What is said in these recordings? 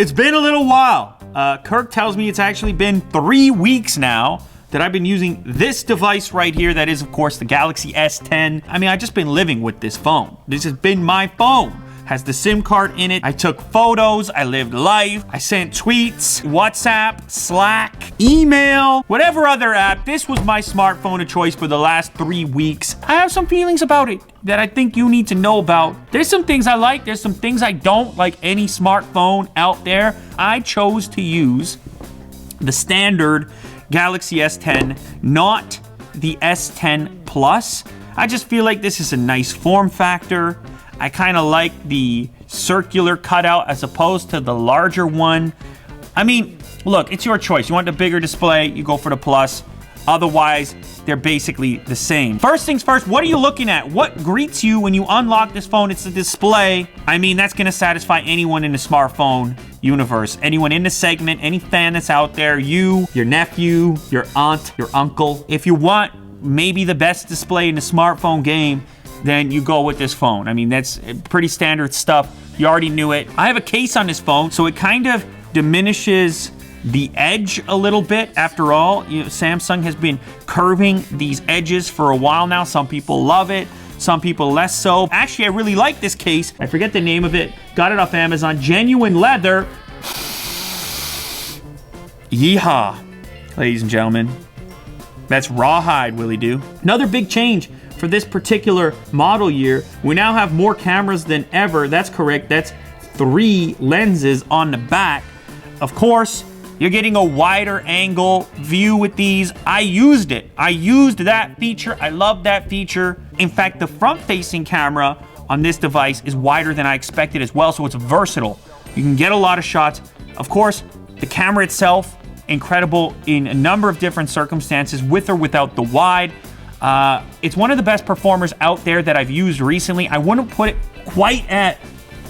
It's been a little while. Kirk tells me it's actually been 3 weeks now that I've been using this device right here. That is, of course, the Galaxy S10. I mean, I've just been living with this phone. This has been my phone. Has the SIM card in it. I took photos, I lived life, I sent tweets, WhatsApp, Slack, email, whatever other app. This was my smartphone of choice for the last 3 weeks. I have some feelings about it that I think you need to know about. There's some things I like, there's some things I don't, like any smartphone out there. I chose to use the standard Galaxy S10, not the S10 Plus. I just feel like this is a nice form factor. I kind of like the circular cutout as opposed to the larger one. I mean, look, it's your choice. You want the bigger display, you go for the Plus. Otherwise, they're basically the same. First things first, what are you looking at? What greets you when you unlock this phone? It's the display. I mean, that's gonna satisfy anyone in the smartphone universe. Anyone in the segment, any fan that's out there, you, your nephew, your aunt, your uncle. If you want maybe the best display in the smartphone game, then you go with this phone. I mean, that's pretty standard stuff. You already knew it. I have a case on this phone, so it kind of diminishes the edge a little bit. After all, you know, Samsung has been curving these edges for a while now. Some people love it, some people less so. Actually, I really like this case. I forget the name of it. Got it off Amazon. Genuine leather. Yeehaw, ladies and gentlemen. That's rawhide, Willie do. Another big change for this particular model year, we now have more cameras than ever. That's correct. That's 3 lenses on the back. Of course, you're getting a wider angle view with these. I used it. I used that feature. I love that feature. In fact, the front-facing camera on this device is wider than I expected as well, so it's versatile. You can get a lot of shots. Of course, the camera itself, incredible in a number of different circumstances, with or without the wide. It's one of the best performers out there that I've used recently. I wouldn't put it quite at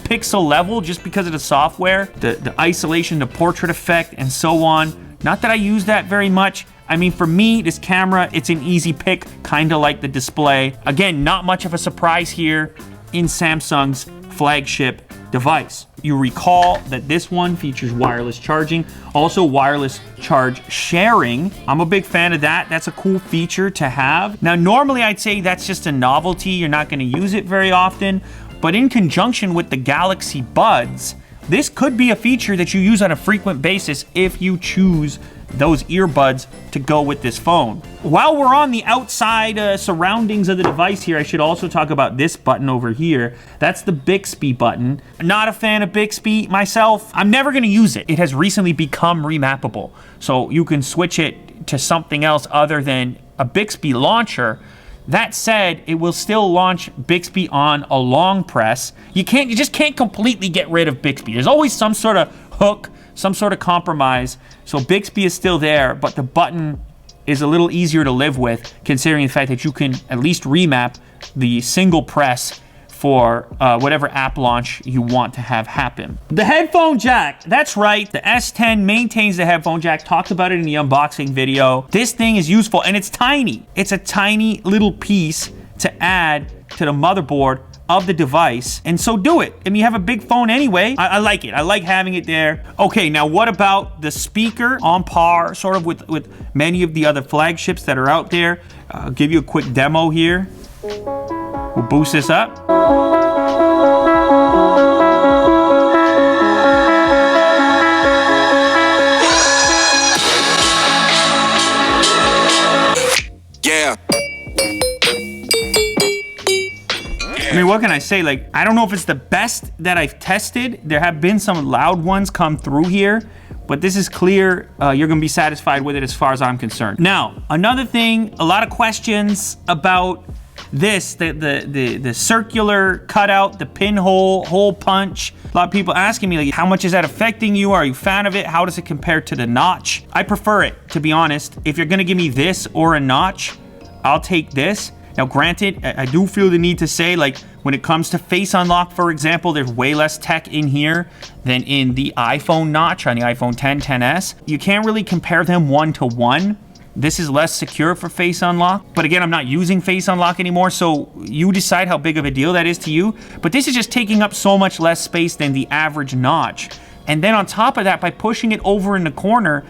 pixel level just because of the software, the isolation, the portrait effect, and so on. Not that I use that very much. I mean, for me, this camera, it's an easy pick, kind of like the display. Again, not much of a surprise here in Samsung's flagship device. You recall that this one features wireless charging, also wireless charge sharing. I'm a big fan of that. That's a cool feature to have. Now, normally I'd say that's just a novelty. You're not gonna use it very often, but in conjunction with the Galaxy Buds, this could be a feature that you use on a frequent basis if you choose those earbuds to go with this phone. While we're on the outside surroundings of the device here, I should also talk about this button over here. That's the Bixby button. Not a fan of Bixby myself. I'm never gonna use it. It has recently become remappable, so you can switch it to something else other than a Bixby launcher. That said, it will still launch Bixby on a long press. You just can't completely get rid of Bixby. There's always some sort of hook, some sort of compromise. So Bixby is still there, but the button is a little easier to live with, considering the fact that you can at least remap the single press for whatever app launch you want to have happen. The headphone jack, that's right. The S10 maintains the headphone jack. Talked about it in the unboxing video. This thing is useful and it's tiny. It's a tiny little piece to add to the motherboard of the device, and so do it. I mean, you have a big phone anyway. I like it. I like having it there. Okay, now what about the speaker? On par sort of with many of the other flagships that are out there. I'll give you a quick demo here. We'll boost this up. Yeah. I mean, what can I say? Like, I don't know if it's the best that I've tested. There have been some loud ones come through here, but this is clear. You're gonna be satisfied with it as far as I'm concerned. Now, another thing, a lot of questions about this, the circular cutout, the pinhole, hole punch. A lot of people asking me, like, how much is that affecting you? Are you a fan of it? How does it compare to the notch? I prefer it, to be honest. If you're gonna give me this or a notch, I'll take this. Now, granted, I do feel the need to say, like, when it comes to face unlock, for example, there's way less tech in here than in the iPhone notch on the iPhone 10, 10s. You can't really compare them one to one. This is less secure for face unlock. But again, I'm not using face unlock anymore, so you decide how big of a deal that is to you. But this is just taking up so much less space than the average notch. And then on top of that, by pushing it over in the corner,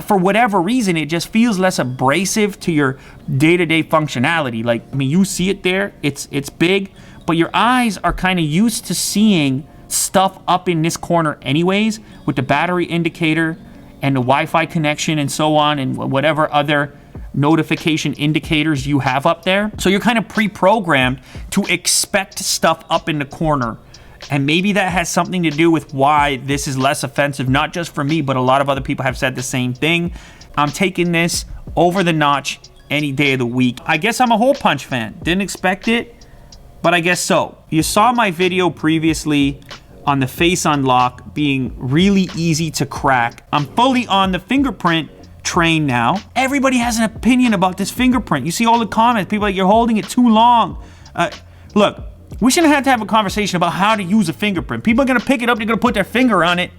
for whatever reason, it just feels less abrasive to your day-to-day functionality. Like, I mean, you see it there, it's big, but your eyes are kind of used to seeing stuff up in this corner anyways, with the battery indicator and the Wi-Fi connection and so on, and whatever other notification indicators you have up there. So you're kind of pre-programmed to expect stuff up in the corner. And maybe that has something to do with why this is less offensive, not just for me, but a lot of other people have said the same thing. I'm taking this over the notch any day of the week. I guess I'm a hole punch fan. Didn't expect it, but I guess so. You saw my video previously on the face unlock being really easy to crack. I'm fully on the fingerprint train now. Everybody has an opinion about this fingerprint. You see all the comments, people are like, you're holding it too long. Look, we shouldn't have to have a conversation about how to use a fingerprint. People are gonna pick it up, they're gonna put their finger on it.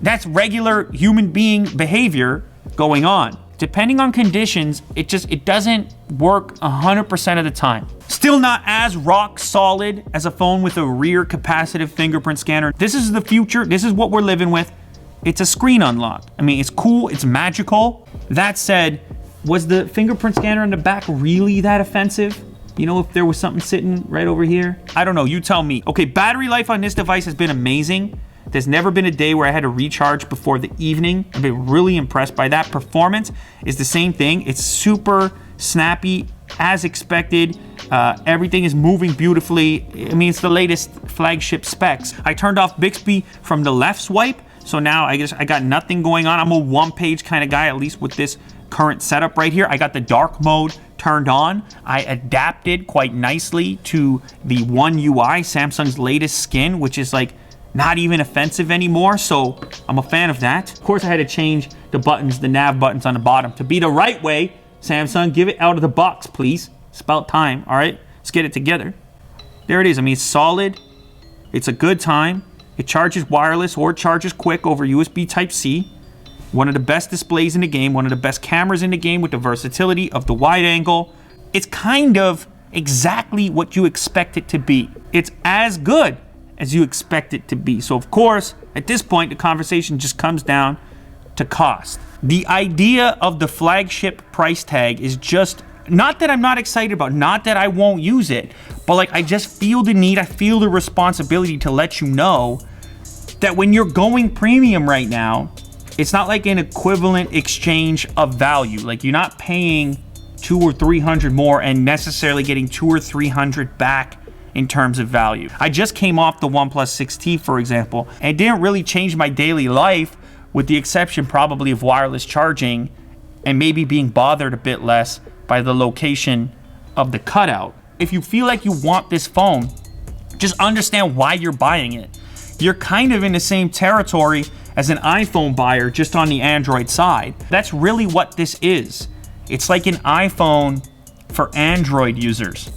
That's regular human being behavior going on. Depending on conditions, it doesn't work 100% of the time. Still not as rock solid as a phone with a rear capacitive fingerprint scanner. This is the future, this is what we're living with. It's a screen unlock. I mean, it's cool, it's magical. That said, was the fingerprint scanner in the back really that offensive? You know, if there was something sitting right over here? I don't know, you tell me. Okay, battery life on this device has been amazing. There's never been a day where I had to recharge before the evening. I've been really impressed by that. Performance is the same thing. It's super snappy, as expected. Everything is moving beautifully. I mean, it's the latest flagship specs. I turned off Bixby from the left swipe, so now I guess I got nothing going on. I'm a one-page kind of guy, at least with this current setup right here. I got the dark mode turned on. I adapted quite nicely to the One UI, Samsung's latest skin, which is like not even offensive anymore, so I'm a fan of that. Of course, I had to change the buttons, the nav buttons on the bottom to be the right way. Samsung, give it out of the box, please. It's about time, all right? Let's get it together. There it is. I mean, it's solid. It's a good time. It charges wireless or it charges quick over USB Type-C. One of the best displays in the game, one of the best cameras in the game with the versatility of the wide angle. It's kind of exactly what you expect it to be. It's as good as you expect it to be. So of course, at this point, the conversation just comes down to cost. The idea of the flagship price tag is just, not that I'm not excited about, not that I won't use it, but like I just feel the need, I feel the responsibility to let you know that when you're going premium right now, it's not like an equivalent exchange of value. Like you're not paying $200 or $300 more and necessarily getting $200 or $300 back in terms of value. I just came off the OnePlus 6T, for example, and it didn't really change my daily life, with the exception probably of wireless charging and maybe being bothered a bit less by the location of the cutout. If you feel like you want this phone, just understand why you're buying it. You're kind of in the same territory as an iPhone buyer, just on the Android side. That's really what this is. It's like an iPhone for Android users.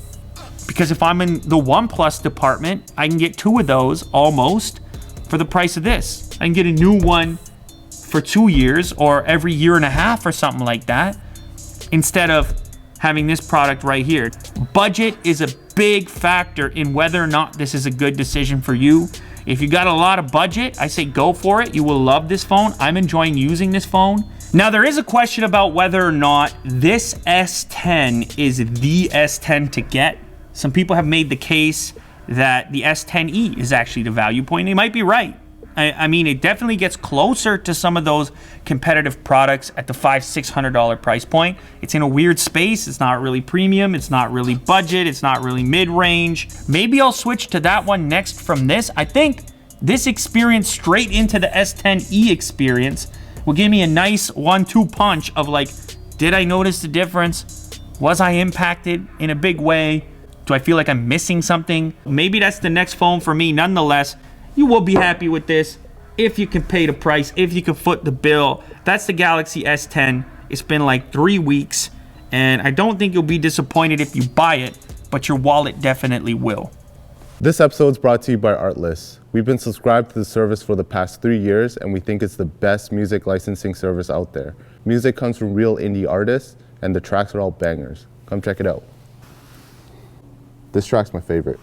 Because if I'm in the OnePlus department, I can get two of those almost for the price of this. I can get a new one for 2 years or every year and a half or something like that, instead of having this product right here. Budget is a big factor in whether or not this is a good decision for you. If you got a lot of budget, I say go for it. You will love this phone. I'm enjoying using this phone. Now, there is a question about whether or not this S10 is the S10 to get. Some people have made the case that the S10e is actually the value point. They might be right. I mean, it definitely gets closer to some of those competitive products at the $500-600 price point. It's in a weird space. It's not really premium. It's not really budget. It's not really mid-range. Maybe I'll switch to that one next from this. I think this experience straight into the S10e experience will give me a nice 1-2 punch of like, did I notice the difference? Was I impacted in a big way? Do I feel like I'm missing something? Maybe that's the next phone for me. Nonetheless, you will be happy with this if you can pay the price, if you can foot the bill. That's the Galaxy S10. It's been like 3 weeks, and I don't think you'll be disappointed if you buy it, but your wallet definitely will. This episode is brought to you by Artlist. We've been subscribed to the service for the past 3 years, and we think it's the best music licensing service out there. Music comes from real indie artists, and the tracks are all bangers. Come check it out. This track's my favorite.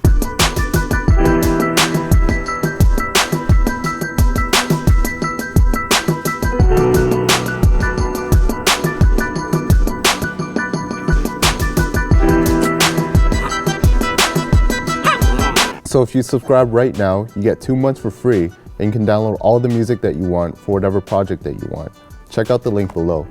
So if you subscribe right now, you get 2 months for free and you can download all the music that you want for whatever project that you want. Check out the link below.